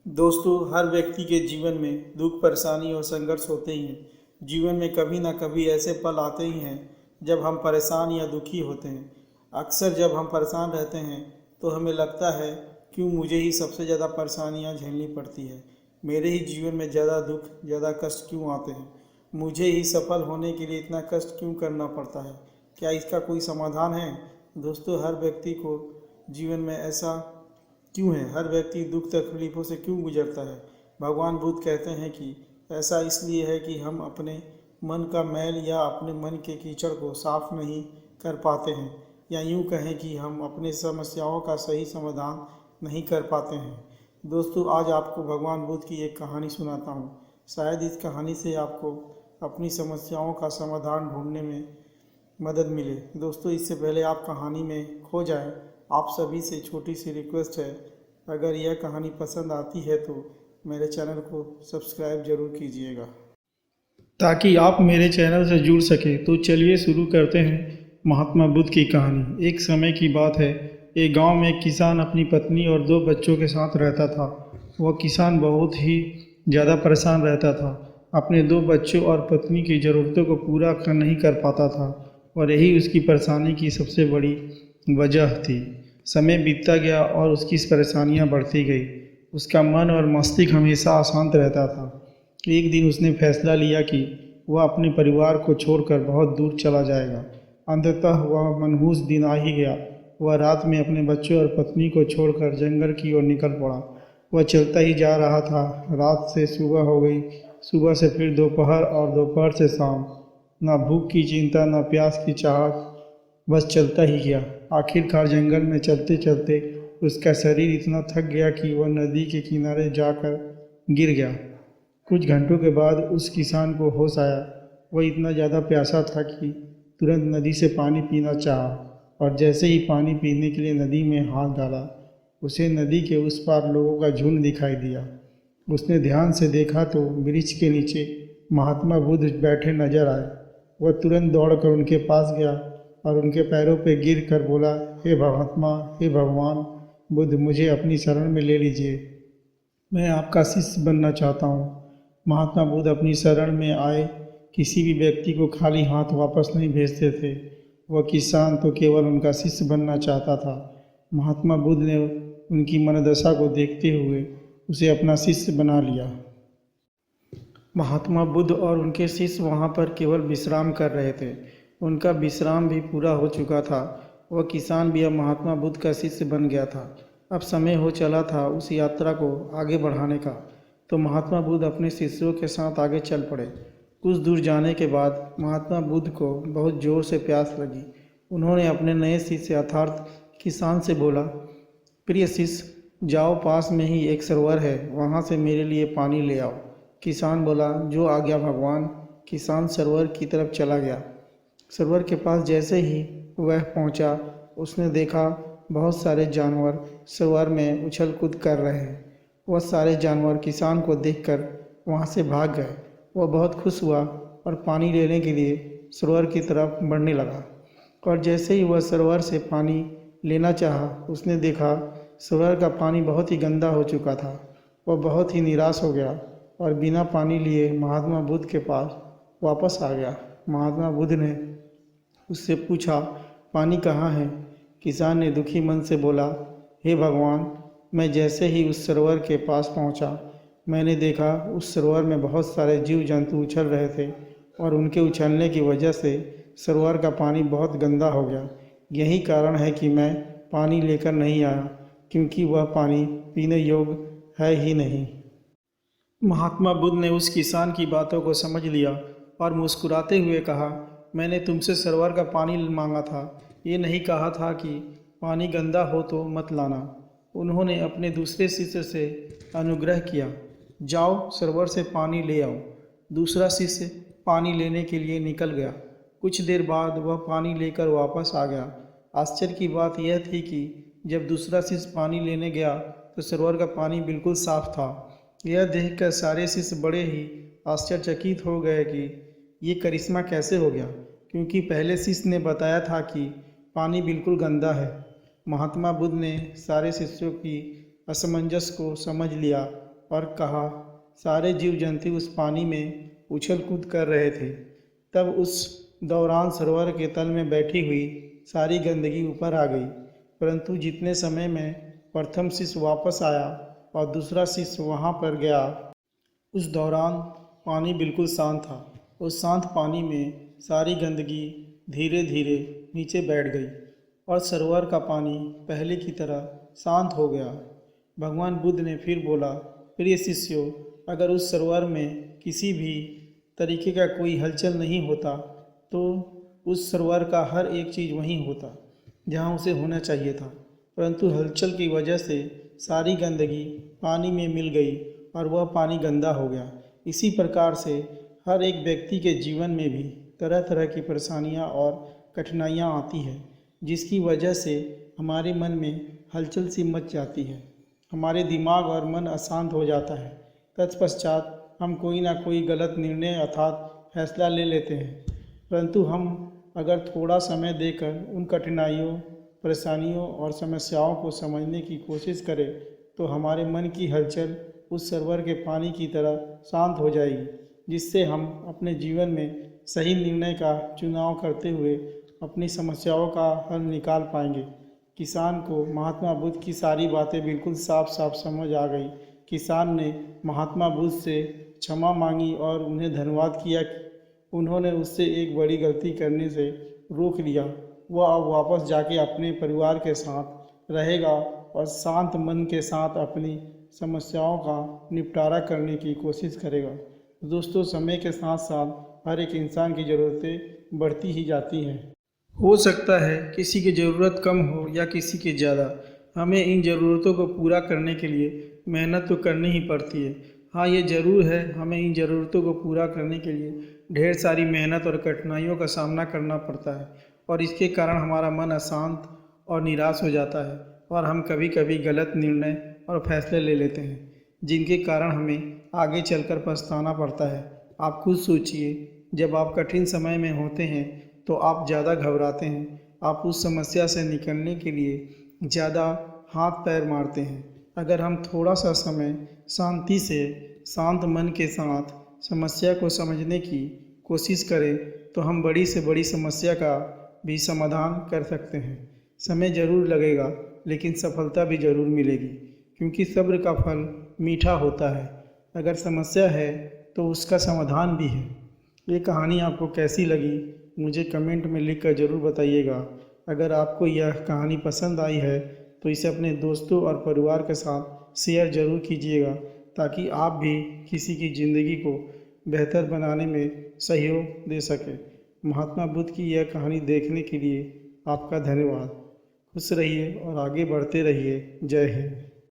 दोस्तों, हर व्यक्ति के जीवन में दुख, परेशानी और संघर्ष होते ही हैं। जीवन में कभी ना कभी ऐसे पल आते ही हैं जब हम परेशान या दुखी होते हैं। अक्सर जब हम परेशान रहते हैं तो हमें लगता है क्यों मुझे ही सबसे ज़्यादा परेशानियां झेलनी पड़ती है। मेरे ही जीवन में ज़्यादा दुख, ज़्यादा कष्ट क्यों आते हैं। मुझे ही सफल होने के लिए इतना कष्ट क्यों करना पड़ता है। क्या इसका कोई समाधान है? दोस्तों, हर व्यक्ति को जीवन में ऐसा क्यों है? हर व्यक्ति दुख तकलीफ़ों से क्यों गुजरता है? भगवान बुद्ध कहते हैं कि ऐसा इसलिए है कि हम अपने मन का मैल या अपने मन के कीचड़ को साफ नहीं कर पाते हैं, या यूँ कहें कि हम अपने समस्याओं का सही समाधान नहीं कर पाते हैं। दोस्तों, आज आपको भगवान बुद्ध की एक कहानी सुनाता हूँ। शायद इस कहानी से आपको अपनी समस्याओं का समाधान ढूंढने में मदद मिले। दोस्तों, इससे पहले आप कहानी में खो जाएं, आप सभी से छोटी सी रिक्वेस्ट है, अगर यह कहानी पसंद आती है तो मेरे चैनल को सब्सक्राइब जरूर कीजिएगा ताकि आप मेरे चैनल से जुड़ सके। तो चलिए शुरू करते हैं महात्मा बुद्ध की कहानी। एक समय की बात है, एक गांव में एक किसान अपनी पत्नी और 2 बच्चों के साथ रहता था। वह किसान बहुत ही ज़्यादा परेशान रहता था। अपने 2 बच्चों और पत्नी की ज़रूरतों को पूरा नहीं कर पाता था, और यही उसकी परेशानी की सबसे बड़ी वजह थी। समय बीतता गया और उसकी परेशानियां बढ़ती गई। उसका मन और मस्तिष्क हमेशा अशांत रहता था। एक दिन उसने फैसला लिया कि वह अपने परिवार को छोड़कर बहुत दूर चला जाएगा। अंततः वह मनहूस दिन आ ही गया। वह रात में अपने बच्चों और पत्नी को छोड़कर जंगल की ओर निकल पड़ा। वह चलता ही जा रहा था। रात से सुबह हो गई, सुबह से फिर दोपहर और दोपहर से शाम। न भूख की चिंता, न प्यास की चाहत, बस चलता ही गया। आखिरकार जंगल में चलते चलते उसका शरीर इतना थक गया कि वह नदी के किनारे जाकर गिर गया। कुछ घंटों के बाद उस किसान को होश आया। वह इतना ज़्यादा प्यासा था कि तुरंत नदी से पानी पीना चाहा, और जैसे ही पानी पीने के लिए नदी में हाथ डाला, उसे नदी के उस पार लोगों का झुंड दिखाई दिया। उसने ध्यान से देखा तो वृक्ष के नीचे महात्मा बुद्ध बैठे नजर आए। वह तुरंत दौड़कर उनके पास गया और उनके पैरों पर गिर कर बोला, हे महात्मा, हे भगवान बुद्ध, मुझे अपनी शरण में ले लीजिए। मैं आपका शिष्य बनना चाहता हूँ। महात्मा बुद्ध अपनी शरण में आए किसी भी व्यक्ति को खाली हाथ वापस नहीं भेजते थे। वह किसान तो केवल उनका शिष्य बनना चाहता था। महात्मा बुद्ध ने उनकी मनोदशा को देखते हुए उसे अपना शिष्य बना लिया। महात्मा बुद्ध और उनके शिष्य वहाँ पर केवल विश्राम कर रहे थे। उनका विश्राम भी पूरा हो चुका था। वह किसान भी अब महात्मा बुद्ध का शिष्य बन गया था। अब समय हो चला था उस यात्रा को आगे बढ़ाने का। तो महात्मा बुद्ध अपने शिष्यों के साथ आगे चल पड़े। कुछ दूर जाने के बाद महात्मा बुद्ध को बहुत ज़ोर से प्यास लगी। उन्होंने अपने नए शिष्य अर्थात किसान से बोला, प्रिय शिष्य, जाओ, पास में ही एक सरोवर है, वहाँ से मेरे लिए पानी ले आओ। किसान बोला, जो आज्ञा भगवान। किसान सरोवर की तरफ चला गया। सरोवर के पास जैसे ही वह पहुंचा, उसने देखा बहुत सारे जानवर सरोवर में उछल कूद कर रहे हैं। वह सारे जानवर किसान को देखकर वहां से भाग गए। वह बहुत खुश हुआ और पानी लेने के लिए सरोवर की तरफ बढ़ने लगा। और जैसे ही वह सरोवर से पानी लेना चाहा, उसने देखा सरोवर का पानी बहुत ही गंदा हो चुका था। वह बहुत ही निराश हो गया और बिना पानी लिए महात्मा बुद्ध के पास वापस आ गया। महात्मा बुद्ध ने उससे पूछा, पानी कहाँ है? किसान ने दुखी मन से बोला, हे भगवान, मैं जैसे ही उस सरोवर के पास पहुंचा, मैंने देखा उस सरोवर में बहुत सारे जीव जंतु उछल रहे थे, और उनके उछलने की वजह से सरोवर का पानी बहुत गंदा हो गया। यही कारण है कि मैं पानी लेकर नहीं आया, क्योंकि वह पानी पीने योग्य है ही नहीं। महात्मा बुद्ध ने उस किसान की बातों को समझ लिया और मुस्कुराते हुए कहा, मैंने तुमसे सरोवर का पानी मांगा था, ये नहीं कहा था कि पानी गंदा हो तो मत लाना। उन्होंने अपने दूसरे शिष्य से अनुग्रह किया, जाओ सरोवर से पानी ले आओ। दूसरा शिष्य पानी लेने के लिए निकल गया। कुछ देर बाद वह पानी लेकर वापस आ गया। आश्चर्य की बात यह थी कि जब दूसरा शिष्य पानी लेने गया तो सरोवर का पानी बिल्कुल साफ था। यह देखकर सारे शिष्य बड़े ही आश्चर्यचकित हो गए कि ये करिश्मा कैसे हो गया, क्योंकि पहले शिष्य ने बताया था कि पानी बिल्कुल गंदा है। महात्मा बुद्ध ने सारे शिष्यों की असमंजस को समझ लिया और कहा। सारे जीव जंतु उस पानी में उछल कूद कर रहे थे। तब उस दौरान सरोवर के तल में बैठी हुई सारी गंदगी ऊपर आ गई। परंतु जितने समय में प्रथम शिष्य वापस आया और दूसरा शिष्य वहाँ पर गया, उस दौरान पानी बिल्कुल शांत था। उस शांत पानी में सारी गंदगी धीरे धीरे नीचे बैठ गई और सरोवर का पानी पहले की तरह शांत हो गया। भगवान बुद्ध ने फिर बोला, प्रिय शिष्यों, अगर उस सरोवर में किसी भी तरीके का कोई हलचल नहीं होता तो उस सरोवर का हर एक चीज़ वहीं होता जहाँ उसे होना चाहिए था। परंतु हलचल की वजह से सारी गंदगी पानी में मिल गई और वह पानी गंदा हो गया। इसी प्रकार से हर एक व्यक्ति के जीवन में भी तरह तरह की परेशानियाँ और कठिनाइयाँ आती हैं, जिसकी वजह से हमारे मन में हलचल सी मच जाती है। हमारे दिमाग और मन अशांत हो जाता है। तत्पश्चात हम कोई ना कोई गलत निर्णय अर्थात फैसला ले लेते हैं। परंतु हम अगर थोड़ा समय देकर उन कठिनाइयों, परेशानियों और समस्याओं को समझने की कोशिश करें तो हमारे मन की हलचल उस सरोवर के पानी की तरह शांत हो जाएगी, जिससे हम अपने जीवन में सही निर्णय का चुनाव करते हुए अपनी समस्याओं का हल निकाल पाएंगे। किसान को महात्मा बुद्ध की सारी बातें बिल्कुल साफ साफ समझ आ गई। किसान ने महात्मा बुद्ध से क्षमा मांगी और उन्हें धन्यवाद किया कि उन्होंने उससे एक बड़ी गलती करने से रोक लिया। वह अब वापस जाके अपने परिवार के साथ रहेगा और शांत मन के साथ अपनी समस्याओं का निपटारा करने की कोशिश करेगा। दोस्तों, समय के साथ साथ हर एक इंसान की ज़रूरतें बढ़ती ही जाती हैं। हो सकता है किसी की ज़रूरत कम हो या किसी की ज़्यादा। हमें इन ज़रूरतों को पूरा करने के लिए मेहनत तो करनी ही पड़ती है। हाँ, ये ज़रूर है, हमें इन ज़रूरतों को पूरा करने के लिए ढेर सारी मेहनत और कठिनाइयों का सामना करना पड़ता है और इसके कारण हमारा मन अशांत और निराश हो जाता है और हम कभी कभी गलत निर्णय और फैसले ले लेते हैं, जिनके कारण हमें आगे चलकर पछताना पड़ता है। आप खुद सोचिए, जब आप कठिन समय में होते हैं तो आप ज़्यादा घबराते हैं। आप उस समस्या से निकलने के लिए ज़्यादा हाथ पैर मारते हैं। अगर हम थोड़ा सा समय शांति से, शांत मन के साथ समस्या को समझने की कोशिश करें तो हम बड़ी से बड़ी समस्या का भी समाधान कर सकते हैं। समय ज़रूर लगेगा लेकिन सफलता भी ज़रूर मिलेगी, क्योंकि सब्र का फल मीठा होता है। अगर समस्या है तो उसका समाधान भी है। ये कहानी आपको कैसी लगी मुझे कमेंट में लिख कर ज़रूर बताइएगा। अगर आपको यह कहानी पसंद आई है तो इसे अपने दोस्तों और परिवार के साथ शेयर ज़रूर कीजिएगा, ताकि आप भी किसी की ज़िंदगी को बेहतर बनाने में सहयोग दे सकें। महात्मा बुद्ध की यह कहानी देखने के लिए आपका धन्यवाद। खुश रहिए और आगे बढ़ते रहिए। जय हिंद।